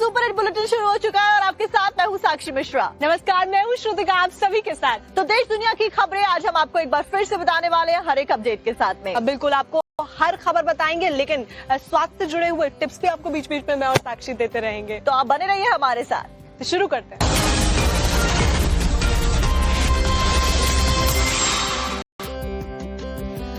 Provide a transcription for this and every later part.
Super hit bulletin शुरू हो चुका है और आपके साथ मैं हूँ साक्षी मिश्रा। नमस्कार, मैं हूँ श्रुतिका, आप सभी के साथ। तो देश दुनिया की खबरें आज हम आपको एक बार फिर से बताने वाले हैं हर एक अपडेट के साथ में। बिल्कुल आपको हर खबर बताएंगे, लेकिन स्वास्थ्य से जुड़े हुए टिप्स भी आपको बीच बीच में मैं और साक्षी देते रहेंगे। तो आप बने रहिए हमारे साथ। तो शुरू करते हैं।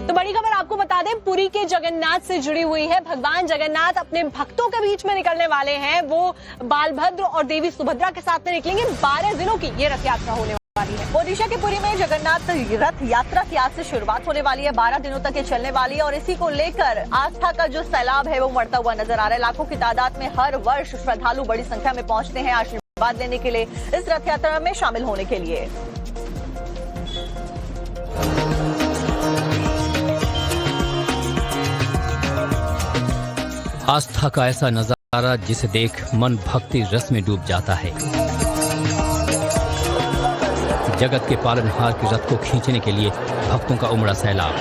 तो बड़ी खबर आपको बता दें, पुरी के जगन्नाथ से जुड़ी हुई है। भगवान जगन्नाथ अपने भक्तों के बीच में निकलने वाले हैं। वो बालभद्र और देवी सुभद्रा के साथ में निकलेंगे। 12 दिनों की ये रथ यात्रा होने वाली है। ओडिशा के पुरी में जगन्नाथ रथ यात्रा की आज से शुरुआत होने वाली है। 12 दिनों तक ये चलने वाली है और इसी को लेकर आस्था का जो सैलाब है वो बढ़ता हुआ नजर आ रहा है। लाखों की तादाद में हर वर्ष श्रद्धालु बड़ी संख्या में पहुंचते हैं आशीर्वाद लेने के लिए, इस रथ यात्रा में शामिल होने के लिए। आस्था का ऐसा नजारा जिसे देख मन भक्ति रस में डूब जाता है। जगत के पालनहार के रथ को खींचने के लिए भक्तों का उमड़ा सैलाब।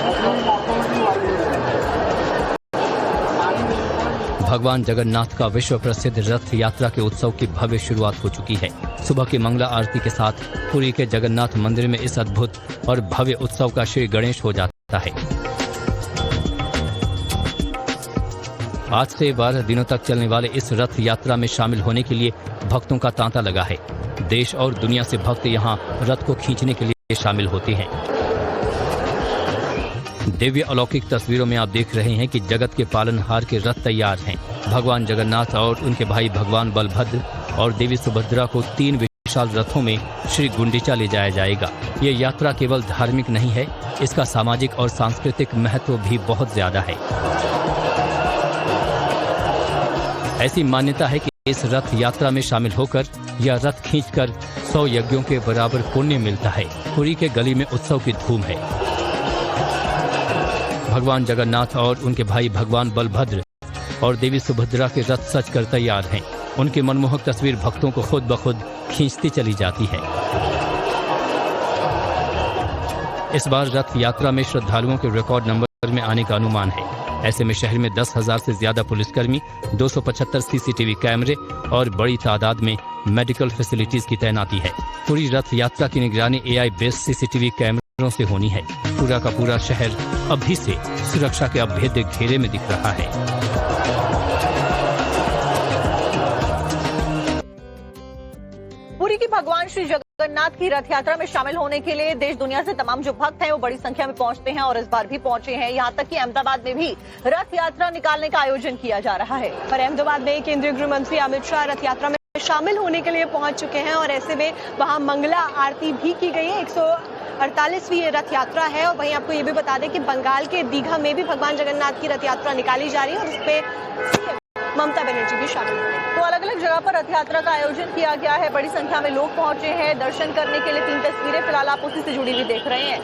भगवान जगन्नाथ का विश्व प्रसिद्ध रथ यात्रा के उत्सव की भव्य शुरुआत हो चुकी है। सुबह की मंगला आरती के साथ पुरी के जगन्नाथ मंदिर में इस अद्भुत और भव्य उत्सव का श्री गणेश हो जाता है। आज से 12 दिनों तक चलने वाले इस रथ यात्रा में शामिल होने के लिए भक्तों का तांता लगा है। देश और दुनिया से भक्त यहां रथ को खींचने के लिए शामिल होते हैं। दिव्य अलौकिक तस्वीरों में आप देख रहे हैं कि जगत के पालनहार के रथ तैयार हैं। भगवान जगन्नाथ और उनके भाई भगवान बलभद्र और देवी सुभद्रा को 3 विशाल रथों में श्री गुंडीचा ले जाया जाएगा। ये यात्रा केवल धार्मिक नहीं है, इसका सामाजिक और सांस्कृतिक महत्व भी बहुत ज्यादा है। ऐसी मान्यता है कि इस रथ यात्रा में शामिल होकर यह रथ खींचकर 100 यज्ञों के बराबर पुण्य मिलता है। पुरी के गली में उत्सव की धूम है। भगवान जगन्नाथ और उनके भाई भगवान बलभद्र और देवी सुभद्रा के रथ सज कर तैयार हैं। उनकी मनमोहक तस्वीर भक्तों को खुद ब खुद खींचती चली जाती है। इस बार रथ यात्रा में श्रद्धालुओं के रिकॉर्ड नंबर में आने का अनुमान है। ऐसे में शहर में 10,000 से ज्यादा पुलिसकर्मी, 275 सीसीटीवी कैमरे और बड़ी तादाद में मेडिकल फैसिलिटीज की तैनाती है। पूरी रथ यात्रा की निगरानी AI बेस्ड सीसीटीवी कैमरों से होनी है। पूरा का पूरा शहर अभी से सुरक्षा के अभेद्य घेरे में दिख रहा है। पुरी की भगवान श्री जगन्नाथ की रथ यात्रा में शामिल होने के लिए देश दुनिया से तमाम जो भक्त हैं वो बड़ी संख्या में पहुंचते हैं और इस बार भी पहुंचे हैं। यहाँ तक कि अहमदाबाद में भी रथ यात्रा निकालने का आयोजन किया जा रहा है। और अहमदाबाद में केंद्रीय गृह मंत्री अमित शाह रथ यात्रा में शामिल होने के लिए पहुंच चुके हैं और ऐसे में वहां मंगला आरती भी की गई है। 148वीं ये रथ यात्रा है। और वहीं आपको ये भी बता दें कि बंगाल के दीघा में भी भगवान जगन्नाथ की रथ यात्रा निकाली जा रही है और इसमें ममता बनर्जी भी शामिल हुए। तो अलग अलग जगह पर रथ यात्रा का आयोजन किया गया है। बड़ी संख्या में लोग पहुंचे हैं दर्शन करने के लिए। 3 तस्वीरें फिलहाल आप उसी से जुड़ी हुई देख रहे हैं।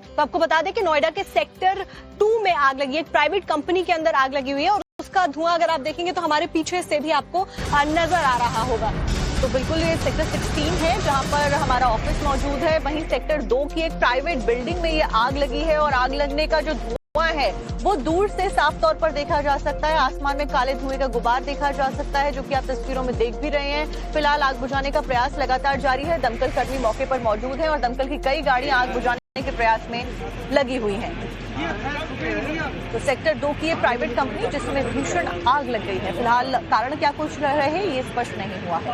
तो आपको बता दें कि नोएडा के सेक्टर 2 में आग लगी है। एक प्राइवेट कंपनी के अंदर आग लगी हुई है और उसका धुआं अगर आप देखेंगे तो हमारे पीछे से भी आपको नजर आ रहा होगा। तो बिल्कुल ये सेक्टर 16 है जहां पर हमारा ऑफिस मौजूद है। वहीं सेक्टर 2 की एक प्राइवेट बिल्डिंग में ये आग लगी है और आग लगने का जो धुआं है वो दूर से साफ तौर पर देखा जा सकता है। आसमान में काले धुएं का गुबार देखा जा सकता है, जो कि आप तस्वीरों में देख भी रहे हैं। फिलहाल आग बुझाने का प्रयास लगातार जारी है। दमकल कर्मी मौके पर मौजूद है और दमकल की कई गाड़ियां आग बुझाने के प्रयास में लगी हुई हैं। तो सेक्टर 2 की ये प्राइवेट कंपनी जिसमें भीषण आग लग गई है। फिलहाल कारण क्या कुछ रह रहे हैं ये स्पष्ट नहीं हुआ है।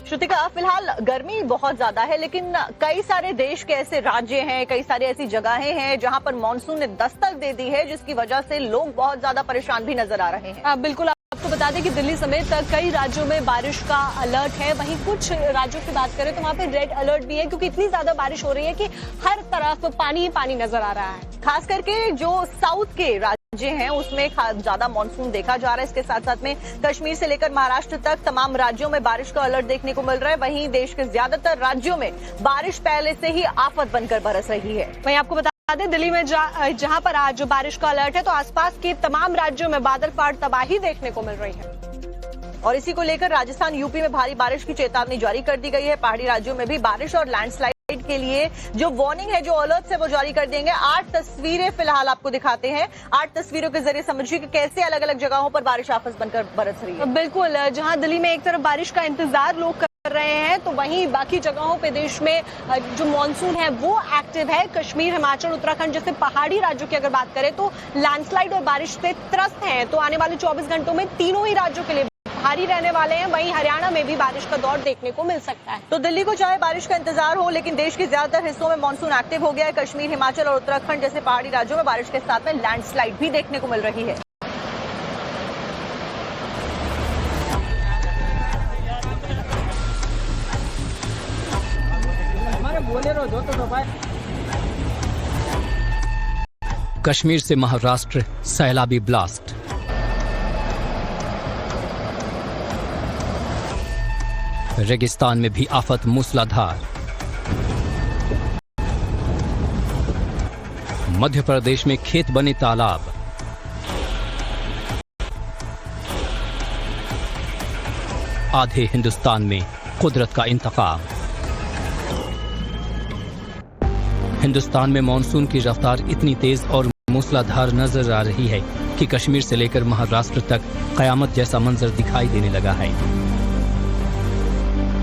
श्रुतिका, फिलहाल गर्मी बहुत ज्यादा है, लेकिन कई सारे देश के ऐसे राज्य हैं, कई सारी ऐसी जगहें हैं जहां पर मानसून ने दस्तक दे दी है, जिसकी वजह से लोग बहुत ज्यादा परेशान भी नजर आ रहे हैं। बिल्कुल आपको बता दें कि दिल्ली समेत कई राज्यों में बारिश का अलर्ट है। वहीं कुछ राज्यों की बात करें तो वहां पे रेड अलर्ट भी है, क्योंकि इतनी ज्यादा बारिश हो रही है कि हर तरफ पानी ही पानी नजर आ रहा है। खास करके जो साउथ के राज्य हैं उसमें ज्यादा मानसून देखा जा रहा है। इसके साथ साथ में कश्मीर से लेकर महाराष्ट्र तक तमाम राज्यों में बारिश का अलर्ट देखने को मिल रहा है। वहीं देश के ज्यादातर राज्यों में बारिश पहले से ही आफत बनकर बरस रही है। वहीं आपको बता दें, दिल्ली में जहां पर आज बारिश का अलर्ट है, तो आसपास के तमाम राज्यों में बादल फाट तबाही देखने को मिल रही है। और इसी को लेकर राजस्थान, यूपी में भारी बारिश की चेतावनी जारी कर दी गई है। पहाड़ी राज्यों में भी बारिश और लैंडस्लाइड के लिए जो वार्निंग है, जो अलर्ट है, वो जारी कर देंगे। 8 तस्वीरें फिलहाल आपको दिखाते हैं। 8 तस्वीरों के जरिए समझिए कि कैसे अलग अलग जगहों पर बारिश आफत बनकर बरस रही है। बिल्कुल, जहां दिल्ली में एक तरफ बारिश का इंतजार लोग कर रहे हैं, तो वहीं बाकी जगहों पे देश में जो मानसून है वो एक्टिव है। कश्मीर, हिमाचल, उत्तराखंड जैसे पहाड़ी राज्यों की अगर बात करें तो लैंडस्लाइड और बारिश से त्रस्त हैं। तो आने वाले 24 घंटों में तीनों ही राज्यों के लिए भारी रहने वाले हैं। वहीं हरियाणा में भी बारिश का दौर देखने को मिल सकता है। तो दिल्ली को चाहे बारिश का इंतजार हो, लेकिन देश के ज्यादातर हिस्सों में मानसून एक्टिव हो गया है। कश्मीर, हिमाचल और उत्तराखंड जैसे पहाड़ी राज्यों में बारिश के साथ में लैंडस्लाइड भी देखने को मिल रही है। कश्मीर से महाराष्ट्र सैलाबी ब्लास्ट। रेगिस्तान में भी आफत मूसलाधार। मध्य प्रदेश में खेत बने तालाब। आधे हिंदुस्तान में कुदरत का इंतकाम। हिंदुस्तान में मॉनसून की रफ्तार इतनी तेज और मूसलाधार नजर आ रही है कि कश्मीर से लेकर महाराष्ट्र तक कयामत जैसा मंजर दिखाई देने लगा है।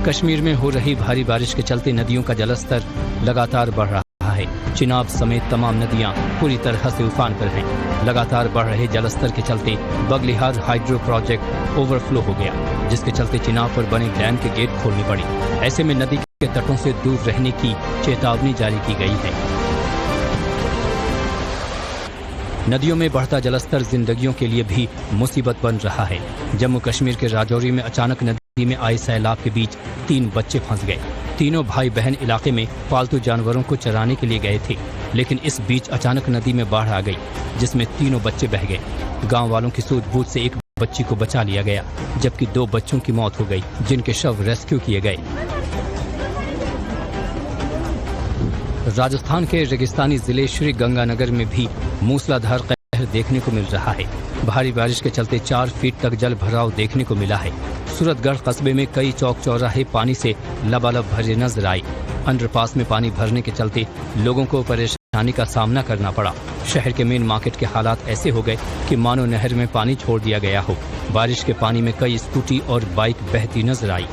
कश्मीर में हो रही भारी बारिश के चलते नदियों का जलस्तर लगातार बढ़ रहा है। चिनाब समेत तमाम नदियां पूरी तरह से उफान पर हैं। लगातार बढ़ रहे जलस्तर के चलते बगलिहार हाइड्रो प्रोजेक्ट ओवरफ्लो हो गया, जिसके चलते चिनाब पर बने डैम के गेट खोलने पड़े। ऐसे में नदी के तटों से दूर रहने की चेतावनी जारी की गई है। नदियों में बढ़ता जलस्तर जिंदगियों के लिए भी मुसीबत बन रहा है। जम्मू कश्मीर के राजौरी में अचानक नदी में आए सैलाब के बीच 3 बच्चे फंस गए। तीनों भाई बहन इलाके में पालतू जानवरों को चराने के लिए गए थे, लेकिन इस बीच अचानक नदी में बाढ़ आ गई, जिसमें तीनों बच्चे बह गए। गांव वालों की सूझबूझ से एक बच्ची को बचा लिया गया, जबकि 2 बच्चों की मौत हो गई, जिनके शव रेस्क्यू किए गए। राजस्थान के रेगिस्तानी जिले श्री गंगानगर में भी मूसलाधार कहर देखने को मिल रहा है। भारी बारिश के चलते 4 फीट तक जल भराव देखने को मिला है। सूरतगढ़ कस्बे में कई चौक चौराहे पानी से लबालब भरे नजर आए। अंडरपास में पानी भरने के चलते लोगों को परेशानी का सामना करना पड़ा। शहर के मेन मार्केट के हालात ऐसे हो गए कि मानो नहर में पानी छोड़ दिया गया हो। बारिश के पानी में कई स्कूटी और बाइक बहती नजर आई।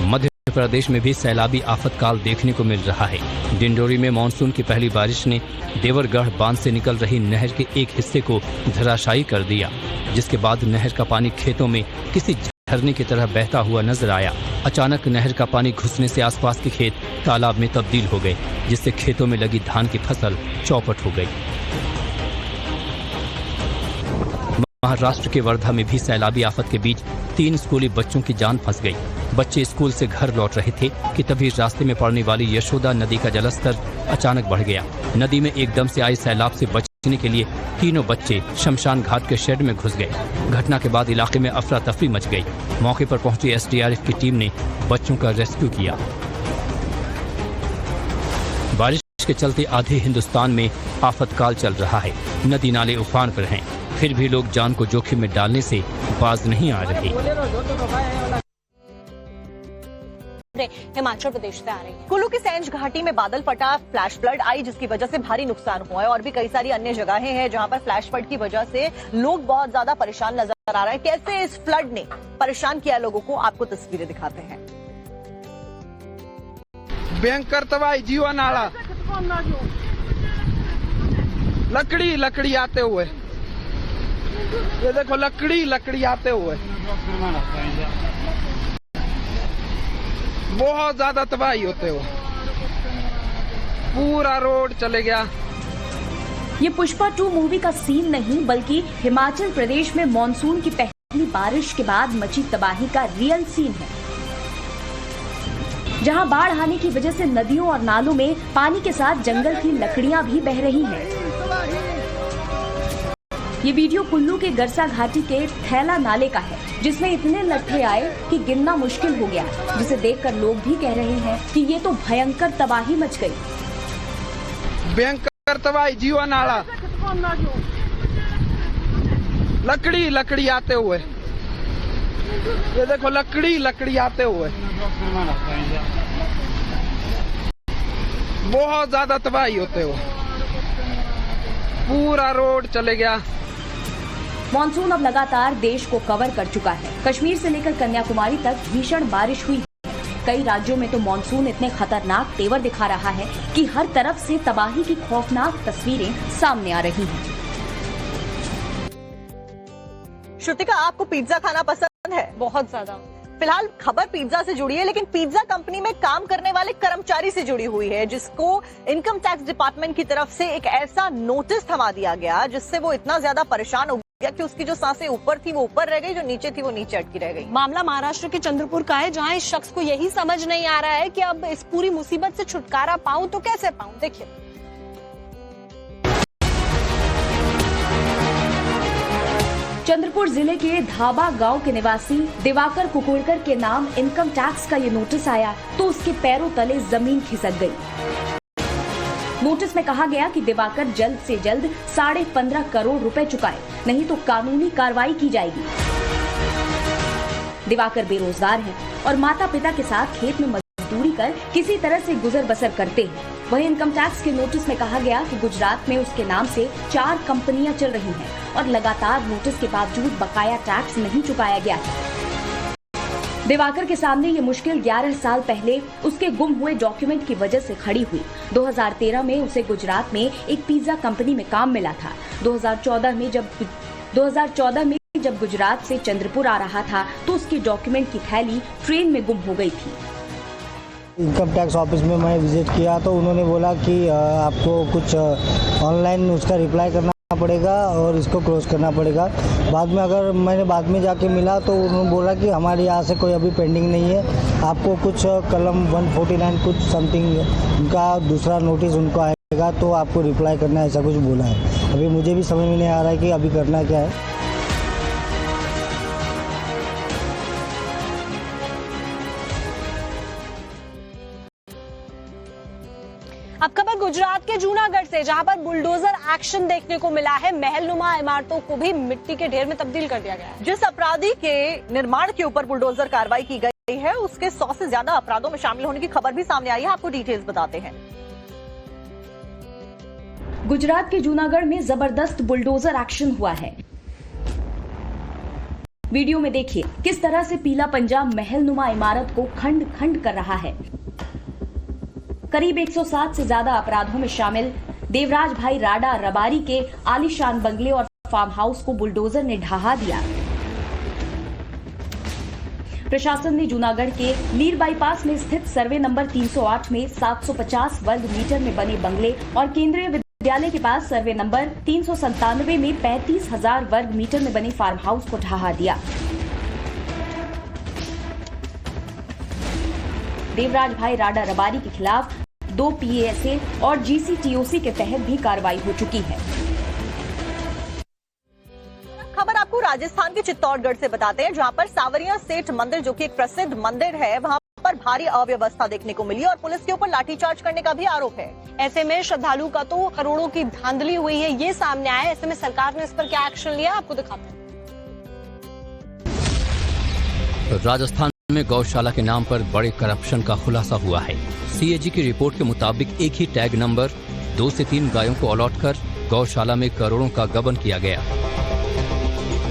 मध्य प्रदेश में भी सैलाबी आफतकाल देखने को मिल रहा है। डिंडोरी में मानसून की पहली बारिश ने देवरगढ़ बांध से निकल रही नहर के एक हिस्से को धराशायी कर दिया, जिसके बाद नहर का पानी खेतों में किसी झरने की तरह बहता हुआ नजर आया। अचानक नहर का पानी घुसने से आसपास के खेत तालाब में तब्दील हो गए, जिससे खेतों में लगी धान की फसल चौपट हो गई। महाराष्ट्र के वर्धा में भी सैलाबी आफत के बीच 3 स्कूली बच्चों की जान फंस गई। बच्चे स्कूल से घर लौट रहे थे कि तभी रास्ते में पड़ने वाली यशोदा नदी का जलस्तर अचानक बढ़ गया। नदी में एकदम से आए सैलाब से बचने के लिए तीनों बच्चे शमशान घाट के शेड में घुस गए। घटना के बाद इलाके में अफरा तफरी मच गई। मौके पर पहुंची SDRF की टीम ने बच्चों का रेस्क्यू किया। बारिश के चलते आधे हिंदुस्तान में आफतकाल चल रहा है। नदी नाले उफान पर हैं, फिर भी लोग जान को जोखिम में डालने से बाज नहीं आ रहे। हिमाचल प्रदेश से आ रही है। कुल्लू की सैंज घाटी में बादल फटा, फ्लैश फ्लड आई, जिसकी वजह से भारी नुकसान हुआ है। और भी कई सारी अन्य जगहें हैं जहां पर फ्लैश फ्लड की वजह से लोग बहुत ज्यादा परेशान नजर आ रहे हैं। कैसे इस फ्लड ने परेशान किया लोगों को, आपको तस्वीरें दिखाते हैं। भयंकर तबाही, जीवन आला, लकड़ी आते हुए, ये देखो लकड़ी आते हुए, बहुत ज्यादा तबाही होते हुए पूरा रोड चले गया। ये पुष्पा 2 मूवी का सीन नहीं, बल्कि हिमाचल प्रदेश में मॉनसून की पहली बारिश के बाद मची तबाही का रियल सीन है, जहां बाढ़ आने की वजह से नदियों और नालों में पानी के साथ जंगल की लकड़ियां भी बह रही हैं। ये वीडियो कुल्लू के गरसा घाटी के थैला नाले का है, जिसमें इतने लट्ठे आए कि गिनना मुश्किल हो गया, जिसे देखकर लोग भी कह रहे हैं कि ये तो भयंकर तबाही मच गई। भयंकर तबाही, जीवा नाला, लकड़ी लकड़ी आते हुए, ये देखो लकड़ी लकड़ी आते हुए, बहुत ज्यादा तबाही होते हुए, पूरा रोड चले गया। मॉनसून अब लगातार देश को कवर कर चुका है। कश्मीर से लेकर कन्याकुमारी तक भीषण बारिश हुई है। कई राज्यों में तो मॉनसून इतने खतरनाक तेवर दिखा रहा है कि हर तरफ से तबाही की खौफनाक तस्वीरें सामने आ रही हैं। श्रुतिका, आपको पिज्जा खाना पसंद है? बहुत ज्यादा। फिलहाल खबर पिज्जा से जुड़ी है, लेकिन पिज्जा कंपनी में काम करने वाले कर्मचारी से जुड़ी हुई है, जिसको इनकम टैक्स डिपार्टमेंट की तरफ से एक ऐसा नोटिस थमा दिया गया जिससे वो इतना ज्यादा परेशान हो गया कि उसकी जो सांसें ऊपर थी वो ऊपर रह गई, जो नीचे थी वो नीचे अटकी रह गई। मामला महाराष्ट्र के चंद्रपुर का है, जहां इस शख्स को यही समझ नहीं आ रहा है कि अब इस पूरी मुसीबत से छुटकारा पाऊं तो कैसे पाऊं। देखिए, चंद्रपुर जिले के धाबा गांव के निवासी दिवाकर कुकुड़कर के नाम इनकम टैक्स का ये नोटिस आया तो उसके पैरों तले जमीन खिसक गई। नोटिस में कहा गया कि दिवाकर जल्द से जल्द 15.5 करोड़ रुपए चुकाए, नहीं तो कानूनी कार्रवाई की जाएगी। दिवाकर बेरोजगार है और माता पिता के साथ खेत में मजदूरी कर किसी तरह से गुजर बसर करते हैं। वहीं इनकम टैक्स के नोटिस में कहा गया कि गुजरात में उसके नाम से 4 कंपनियां चल रही हैं और लगातार नोटिस के बावजूद बकाया टैक्स नहीं चुकाया गया है। दिवाकर के सामने ये मुश्किल 11 साल पहले उसके गुम हुए डॉक्यूमेंट की वजह से खड़ी हुई। 2013 में उसे गुजरात में एक पिज्जा कंपनी में काम मिला था। 2014 में जब गुजरात से चंद्रपुर आ रहा था तो उसके डॉक्यूमेंट की थैली ट्रेन में गुम हो गई थी। इनकम टैक्स ऑफिस में मैं विजिट किया तो उन्होंने बोला कि आपको कुछ ऑनलाइन उसका रिप्लाई करना पड़ेगा और इसको क्लोज करना पड़ेगा। मैंने बाद में जाके मिला तो उन्होंने बोला कि हमारे यहाँ से कोई अभी पेंडिंग नहीं है, आपको कुछ कलम 149 कुछ समथिंग उनका दूसरा नोटिस उनको आएगा तो आपको रिप्लाई करना है, ऐसा कुछ बोला है। अभी मुझे भी समझ में नहीं आ रहा है कि अभी करना क्या है। अब खबर गुजरात के जूनागढ़ से, जहां पर बुलडोजर एक्शन देखने को मिला है। महलनुमा इमारतों को भी मिट्टी के ढेर में तब्दील कर दिया गया है। जिस अपराधी के निर्माण के ऊपर बुलडोजर कार्रवाई की गई है, उसके 100 से ज्यादा अपराधों में शामिल होने की खबर भी सामने आई है। आपको डिटेल्स बताते हैं। गुजरात के जूनागढ़ में जबरदस्त बुलडोजर एक्शन हुआ है। वीडियो में देखिए किस तरह से पीला पंजा महलनुमा इमारत को खंड खंड कर रहा है। करीब 107 से ज्यादा अपराधों में शामिल देवराज भाई राडा रबारी के आलीशान बंगले और फार्म हाउस को बुलडोजर ने ढहा दिया। प्रशासन ने जूनागढ़ के लीर बाईपास में स्थित सर्वे नंबर 308 में 750 वर्ग मीटर में बने बंगले और केंद्रीय विद्यालय के पास सर्वे नंबर 397 में 35,000 वर्ग मीटर में बने फार्म हाउस को ढहा दिया। देवराज भाई राडा रबारी के खिलाफ 2 PASA और GCTOC के तहत भी कार्रवाई हो चुकी है। खबर आपको राजस्थान के चित्तौड़गढ़ से बताते हैं, जहां पर सांवरिया सेठ मंदिर, जो कि एक प्रसिद्ध मंदिर है, वहां पर भारी अव्यवस्था देखने को मिली और पुलिस के ऊपर लाठीचार्ज करने का भी आरोप है। ऐसे में श्रद्धालु का तो करोड़ों की धांधली हुई है, ये सामने आया है। ऐसे में सरकार ने इस पर क्या एक्शन लिया, आपको दिखाते हैं। राजस्थान में गौशाला के नाम पर बड़े करप्शन का खुलासा हुआ है। CAG की रिपोर्ट के मुताबिक एक ही टैग नंबर 2 से 3 गायों को अलॉट कर गौशाला में करोड़ों का गबन किया गया।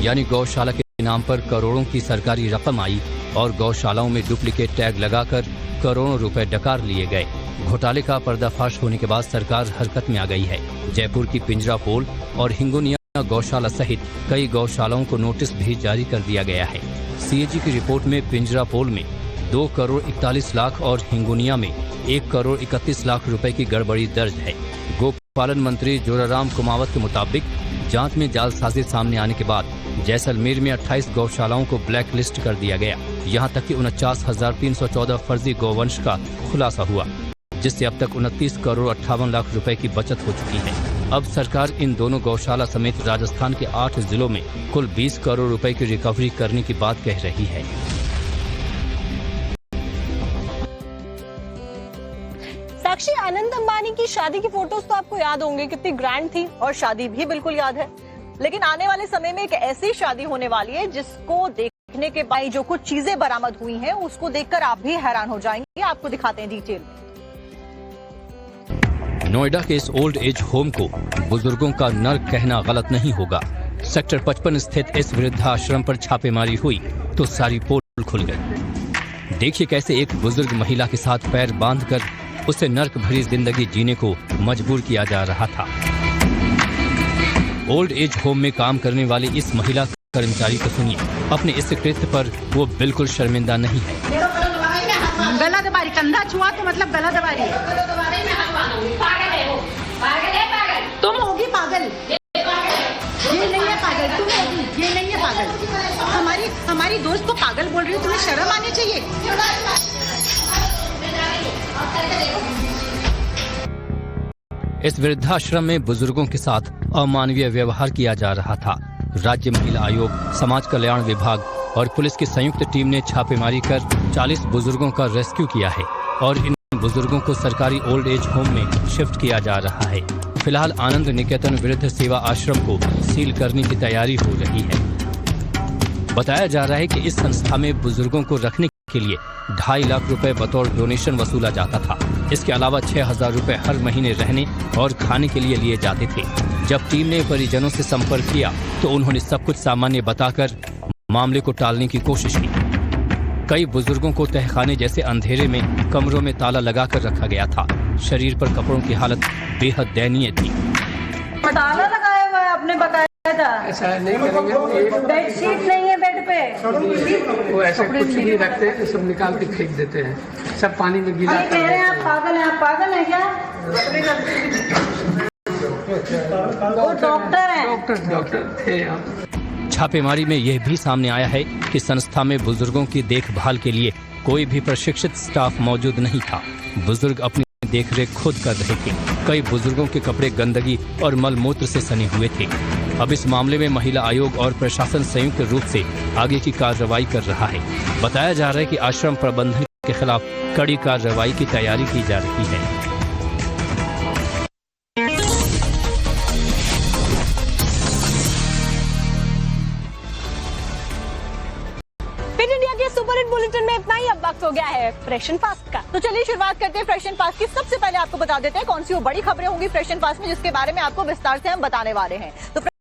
यानी गौशाला के नाम पर करोड़ों की सरकारी रकम आई और गौशालाओं में डुप्लीकेट टैग लगाकर करोड़ों रुपए डकार लिए गए। घोटाले का पर्दाफाश होने के बाद सरकार हरकत में आ गई है। जयपुर की पिंजरा पोल और हिंगोनिया गौशाला सहित कई गौशालाओं को नोटिस भी जारी कर दिया गया है। CAG की रिपोर्ट में पिंजरा पोल में 2 करोड़ 41 लाख और हिंगोनिया में 1 करोड़ 31 लाख रुपए की गड़बड़ी दर्ज है। गोपालन मंत्री जोराराम कुमावत के मुताबिक जांच में जालसाजी सामने आने के बाद जैसलमेर में 28 गौशालाओं को ब्लैक लिस्ट कर दिया गया। यहां तक कि 49,314 फर्जी गौवंश का खुलासा हुआ, जिससे अब तक 29 करोड़ 58 लाख रुपए की बचत हो चुकी है। अब सरकार इन दोनों गौशाला समेत राजस्थान के 8 जिलों में कुल 20 करोड़ रुपए की रिकवरी करने की बात कह रही है। साक्षी, आनंद अंबानी की शादी की फोटोज तो आपको याद होंगे, कितनी ग्रैंड थी, और शादी भी बिल्कुल याद है। लेकिन आने वाले समय में एक ऐसी शादी होने वाली है जिसको देखने के बाद जो कुछ चीजें बरामद हुई हैं उसको देखकर आप भी हैरान हो जाएंगे। आपको दिखाते हैं डिटेल। नोएडा के इस ओल्ड एज होम को बुजुर्गों का नर्क कहना गलत नहीं होगा। सेक्टर 55 स्थित इस वृद्धाश्रम पर छापेमारी हुई तो सारी पोल खुल गई। देखिए कैसे एक बुजुर्ग महिला के साथ पैर बांधकर उसे नर्क भरी जिंदगी जीने को मजबूर किया जा रहा था। ओल्ड एज होम में काम करने वाली इस महिला कर्मचारी को सुनिए, अपने इस कृत्य पर वो बिल्कुल शर्मिंदा नहीं है। गला दबारी, कंधा छुआ तो मतलब गला दबारी। तुम होगी पागल, ये नहीं है पागल, तुम होगी, ये नहीं है पागल। हमारी दोस्त को पागल बोल रही हो, तुम्हें शर्म आनी चाहिए। इस वृद्धाश्रम में बुजुर्गों के साथ अमानवीय व्यवहार किया जा रहा था। राज्य महिला आयोग, समाज कल्याण विभाग और पुलिस की संयुक्त टीम ने छापेमारी कर 40 बुजुर्गों का रेस्क्यू किया है और इन बुजुर्गों को सरकारी ओल्ड एज होम में शिफ्ट किया जा रहा है। फिलहाल आनंद निकेतन वृद्ध सेवा आश्रम को सील करने की तैयारी हो रही है। बताया जा रहा है कि इस संस्था में बुजुर्गों को रखने के लिए 2.5 लाख रुपए बतौर डोनेशन वसूला जाता था। इसके अलावा 6,000 रुपए हर महीने रहने और खाने के लिए लिए जाते थे। जब टीम ने परिजनों से संपर्क किया तो उन्होंने सब कुछ सामान्य बताकर मामले को टालने की कोशिश की। कई बुजुर्गों को तहखाने जैसे अंधेरे में कमरों में ताला लगाकर रखा गया था। शरीर पर कपड़ों की हालत बेहद दयनीय थी। ताला लगाया हुआ है, आपने बताया था। ऐसा नहीं करेंगे, बेडशीट नहीं है बेड पे, वो ऐसा कुछ नहीं रखते हैं, सब निकाल के फेंक देते हैं, सब पानी में गीला कह रहे हैं आप पागल हैं। आप पागल हैं क्या? वो डॉक्टर हैं। डॉक्टर थे आप। छापेमारी में यह भी सामने आया है कि संस्था में बुजुर्गों की देखभाल के लिए कोई भी प्रशिक्षित स्टाफ मौजूद नहीं था। बुजुर्ग अपनी देखरेख खुद कर रहे थे। कई बुजुर्गों के कपड़े गंदगी और मलमूत्र से सने हुए थे। अब इस मामले में महिला आयोग और प्रशासन संयुक्त रूप से आगे की कार्रवाई कर रहा है। बताया जा रहा है कि आश्रम प्रबंधन के खिलाफ कड़ी कार्रवाई की तैयारी की जा रही है। फिट इंडिया के सुपर हिट बुलेटिन में इतना ही। अब वक्त हो गया है फ्रेश एंड फास्ट का। तो चलिए शुरुआत करते हैं फ्रेश एंड फास्ट की। सबसे पहले आपको बता देते हैं कौन सी वो बड़ी खबरें होंगी फ्रेश एंड फास्ट में जिसके बारे में आपको विस्तार से हम बताने वाले हैं। तो